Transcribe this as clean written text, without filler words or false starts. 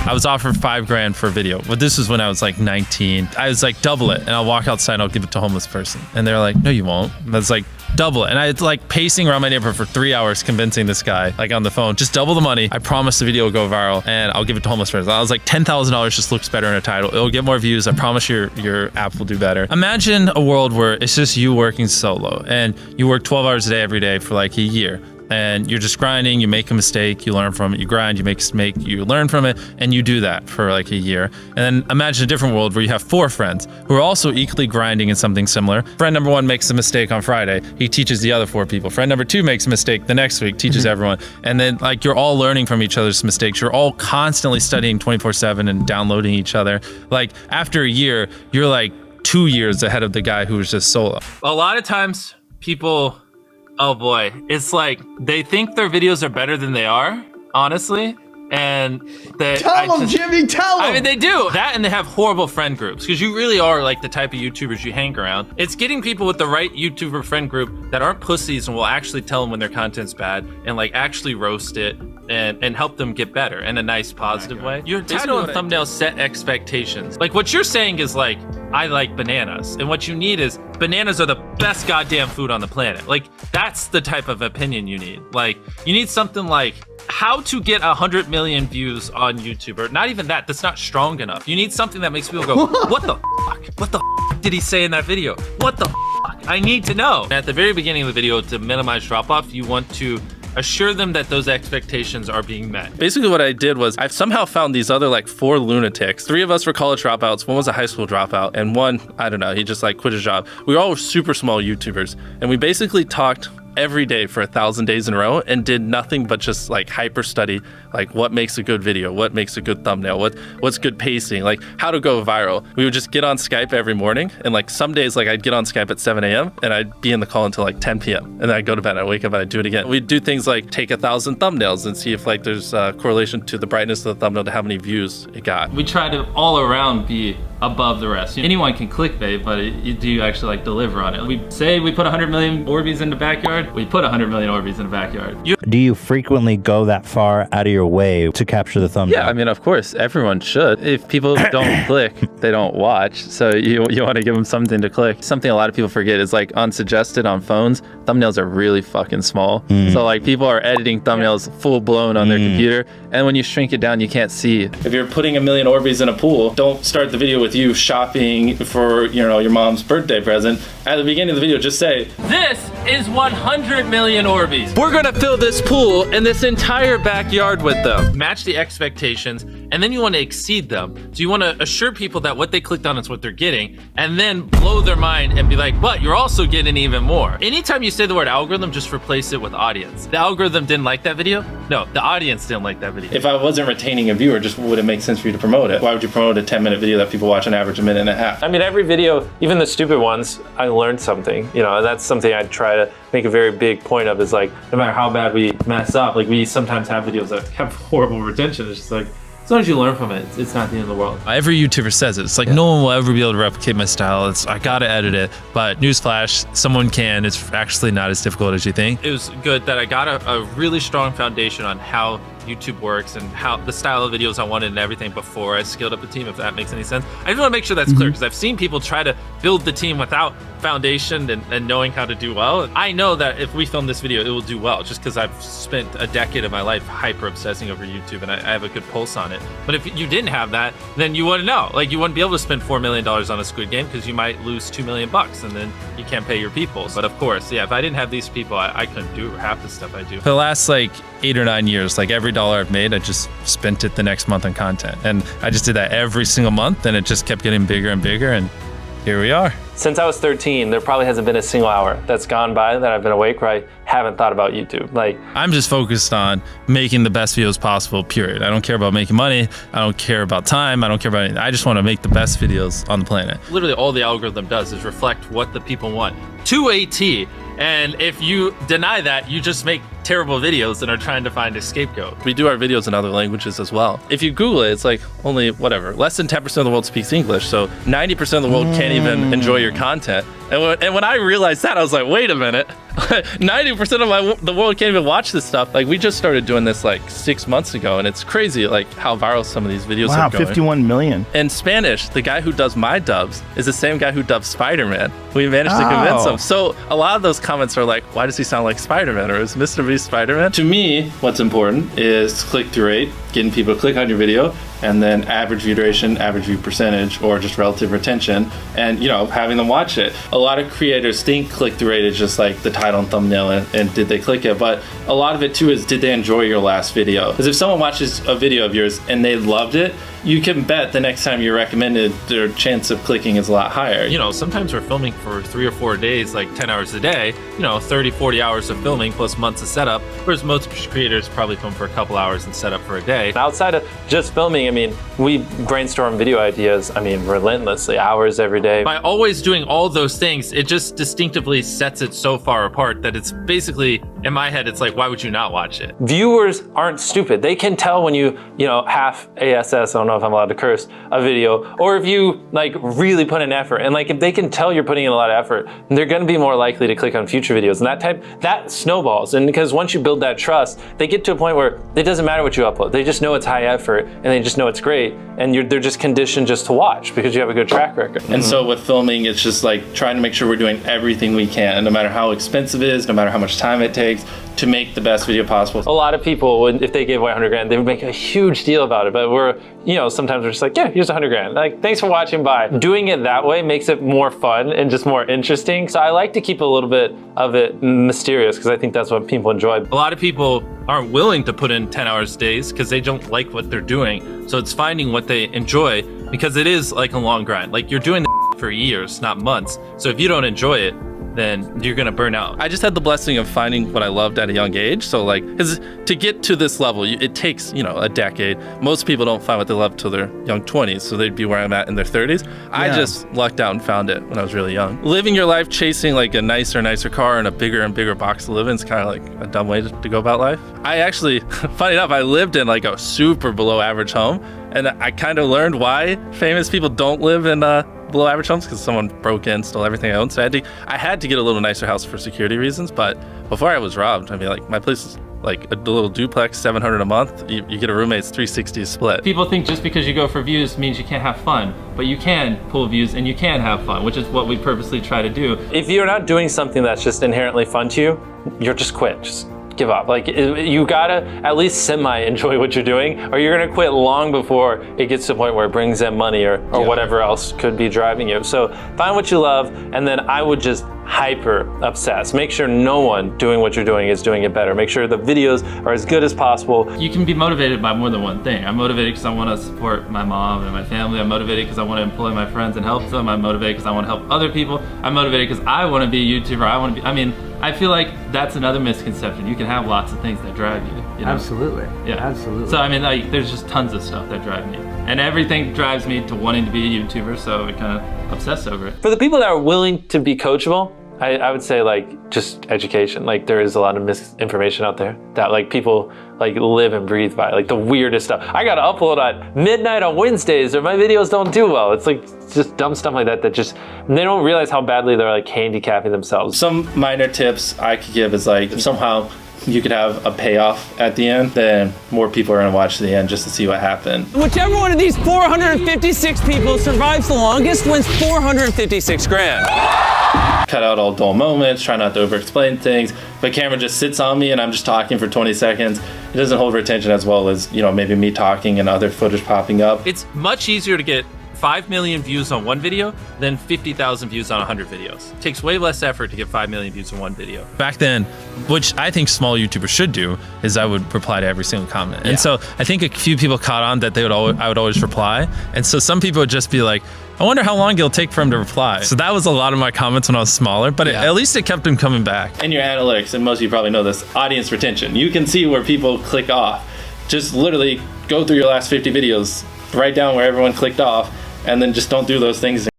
I was offered $5,000 for a video, but this was when I was like 19. I was like, double it, and I'll walk outside and I'll give it to a homeless person. And they're like, no, you won't. And I was like, double it. And I was like pacing around my neighborhood for 3 hours convincing this guy, like on the phone, just double the money. I promise the video will go viral and I'll give it to homeless person. I was like, $10,000 just looks better in a title. It'll get more views. I promise your app will do better. Imagine a world where it's just you working solo and you work 12 hours a day every day for like a year. And you're just grinding, you make a mistake, you learn from it, you grind, you make a mistake, you learn from it, and you do that for like a year. And then imagine a different world where you have 4 friends who are also equally grinding in something similar. Friend number 1 makes a mistake on Friday, he teaches the other 4 people. Friend number 2 makes a mistake the next week, teaches everyone. And then like you're all learning from each other's mistakes. You're all constantly studying 24/7 and downloading each other. Like after a year, you're like 2 years ahead of the guy who was just solo. A lot of times people, oh boy, it's like they think their videos are better than they are, honestly. And tell them, Jimmy, tell them. I mean, they do that, and they have horrible friend groups because you really are like the type of YouTubers you hang around. It's getting people with the right YouTuber friend group that aren't pussies and will actually tell them when their content's bad and like actually roast it and help them get better in a nice, positive way. Your title and thumbnail set expectations. Like what you're saying is like, I like bananas, and what you need is bananas are the best goddamn food on the planet. Like that's the type of opinion you need. Like you need something like how to get 100 million views on YouTube, or not even that. That's not strong enough. You need something that makes people go, what the fuck? What the fuck did he say in that video? What the fuck? I need to know. And at the very beginning of the video, to minimize drop-off, you want to assure them that those expectations are being met. Basically what I did was I've somehow found these other like 4 lunatics. 3 of us were college dropouts, 1 was a high school dropout, and 1, I don't know, he just like quit his job. We were all super small YouTubers, and we basically talked every day for 1,000 days in a row and did nothing but just like hyper study like what makes a good video, what makes a good thumbnail, what's good pacing, like how to go viral. We would just get on Skype every morning, and like some days like I'd get on Skype at 7 a.m. and I'd be in the call until like 10 p.m. and then I'd go to bed, I'd wake up and I'd do it again. We'd do things like take 1,000 thumbnails and see if like there's a correlation to the brightness of the thumbnail to how many views it got. We try to all around be above the rest. Anyone can clickbait, but do you actually like deliver on it? We say we put 100 million Orbeez in the backyard, we put 100 million Orbeez in the backyard. Do you frequently go that far out of your way to capture the thumbnail? Yeah, I mean, of course, everyone should. If people don't click, they don't watch. So you want to give them something to click. Something a lot of people forget is like unsuggested on phones, thumbnails are really fucking small. So like people are editing thumbnails full blown on their computer, and when you shrink it down, you can't see. If you're putting 1 million Orbeez in a pool, don't start the video with you shopping for, you know, your mom's birthday present. At the beginning of the video, just say, this is 100 million Orbeez. We're gonna fill this pool and this entire backyard with them. Match the expectations, and then you want to exceed them. So you want to assure people that what they clicked on is what they're getting, and then blow their mind and be like, but you're also getting even more. Anytime you say the word algorithm, just replace it with audience. The algorithm didn't like that video? No, the audience didn't like that video. if I wasn't retaining a viewer, just would it make sense for you to promote it? Why would you promote a 10-minute video that people watch on average a minute and a half? I mean, every video, even the stupid ones, I learned something, you know, and that's something I try to make a very big point of, is like, no matter how bad we mess up, like we sometimes have videos that have horrible retention. It's just like, as long as you learn from it, it's not the end of the world. Every YouTuber says it. It's like, no one will ever be able to replicate my style. I gotta edit it. But newsflash, someone can. It's actually not as difficult as you think. It was good that I got a really strong foundation on how YouTube works and how the style of videos I wanted and everything before I scaled up the team, if that makes any sense. I just want to make sure that's clear, because I've seen people try to build the team without foundation and knowing how to do well. I know that if we film this video, it will do well, just because I've spent a decade of my life hyper obsessing over YouTube and I have a good pulse on it. But if you didn't have that, then you wouldn't know. Like, you wouldn't be able to spend $4 million on a Squid Game, because you might lose $2 million and then you can't pay your people. But of course, yeah, if I didn't have these people, I couldn't do half the stuff I do. For the last like 8 or 9 years, like every dollar I've made, I just spent it the next month on content. And I just did that every single month, and it just kept getting bigger and bigger, and here we are. Since I was 13, there probably hasn't been a single hour that's gone by that I've been awake where I haven't thought about YouTube. Like, I'm just focused on making the best videos possible, period. I don't care about making money. I don't care about time. I don't care about anything. I just want to make the best videos on the planet. Literally all the algorithm does is reflect what the people want to a T. And if you deny that, you just make terrible videos and are trying to find a scapegoat. We do our videos in other languages as well. If you Google it, it's like only less than 10% of the world speaks English. So 90% of the world can't even enjoy your content. And when I realized that, I was like, wait a minute. 90% of the world can't even watch this stuff. Like, we just started doing this like 6 months ago, and it's crazy like how viral some of these videos are going. 51 million. In Spanish, the guy who does my dubs is the same guy who dubs Spider-Man. We managed to convince him. So a lot of those comments are like, why does he sound like Spider-Man? Or is Mr. Beast Spider-Man? To me, what's important is click-through rate, getting people to click on your video, and then average view duration, average view percentage, or just relative retention, and having them watch it. A lot of creators think click-through rate is just like the title and thumbnail and did they click it, but a lot of it too is, did they enjoy your last video? Because if someone watches a video of yours and they loved it, you can bet the next time you're recommended, their chance of clicking is a lot higher. Sometimes we're filming for 3 or 4 days, like 10 hours a day, 30, 40 hours of filming plus months of setup, whereas most creators probably film for a couple hours and set up for a day. Outside of just filming, we brainstorm video ideas, relentlessly, hours every day. By always doing all those things, it just distinctively sets it so far apart that it's basically, in my head, it's like, why would you not watch it? Viewers aren't stupid. They can tell when you half ASS, I don't know if I'm allowed to curse, a video, or if you really put in effort. And if they can tell you're putting in a lot of effort, they're gonna be more likely to click on future videos. And that snowballs. And because once you build that trust, they get to a point where it doesn't matter what you upload. They just know it's high effort and they just know it's great. And they're just conditioned just to watch because you have a good track record. And so with filming, it's just trying to make sure we're doing everything we can, no matter how expensive it is, no matter how much time it takes, to make the best video possible. A lot of people, if they gave away 100 grand, they would make a huge deal about it. But sometimes we're just like, yeah, here's 100 grand. Thanks for watching, bye. Doing it that way makes it more fun and just more interesting. So I like to keep a little bit of it mysterious because I think that's what people enjoy. A lot of people aren't willing to put in 10 hours days because they don't like what they're doing. So it's finding what they enjoy, because it is like a long grind. You're doing the for years, not months. So if you don't enjoy it, then you're gonna burn out. I just had the blessing of finding what I loved at a young age. So because to get to this level, it takes, a decade. Most people don't find what they love till their young 20s. So they'd be where I'm at in their 30s. Yeah. I just lucked out and found it when I was really young. Living your life chasing a nicer car and a bigger and bigger box to live in is kind of a dumb way to go about life. I actually, funny enough, I lived in a super below average home. And I kind of learned why famous people don't live in below average homes, because someone broke in, stole everything I owned. So I had to get a little nicer house for security reasons. But before I was robbed, my place is a little duplex, $700 a month. You get a roommate's $360 split. People think just because you go for views means you can't have fun, but you can pull views and you can have fun, which is what we purposely try to do. If you're not doing something that's just inherently fun to you, you're just quit. Just give up. You gotta at least semi-enjoy what you're doing, or you're gonna quit long before it gets to the point where it brings in money or whatever else could be driving you. So find what you love, and then I would just hyper obsess. Make sure no one doing what you're doing is doing it better. Make sure the videos are as good as possible. You can be motivated by more than one thing. I'm motivated because I want to support my mom and my family. I'm motivated because I want to employ my friends and help them. I'm motivated because I want to help other people. I'm motivated because I want to be a YouTuber. I feel like that's another misconception. You can have lots of things that drive you. Absolutely. Yeah. Absolutely. So there's just tons of stuff that drive me. And everything drives me to wanting to be a YouTuber, so I kind of obsess over it. For the people that are willing to be coachable, I would say just education. There is a lot of misinformation out there that people live and breathe by, the weirdest stuff. I gotta upload at midnight on Wednesdays or my videos don't do well. It's just dumb stuff like that they don't realize how badly they're handicapping themselves. Some minor tips I could give is if somehow you could have a payoff at the end, then more people are gonna watch to the end just to see what happened. Whichever one of these 456 people survives the longest wins 456 grand. Cut out all dull moments, try not to over-explain things. If a camera just sits on me and I'm just talking for 20 seconds, it doesn't hold retention as well as, maybe me talking and other footage popping up. It's much easier to get 5 million views on one video than 50,000 views on 100 videos. It takes way less effort to get 5 million views on one video. Back then, which I think small YouTubers should do, is I would reply to every single comment. And so I think a few people caught on that I would always reply. And so some people would just be like, I wonder how long it'll take for him to reply. So that was a lot of my comments when I was smaller, but at least it kept him coming back. And your analytics, and most of you probably know this, audience retention. You can see where people click off. Just literally go through your last 50 videos, write down where everyone clicked off, and then just don't do those things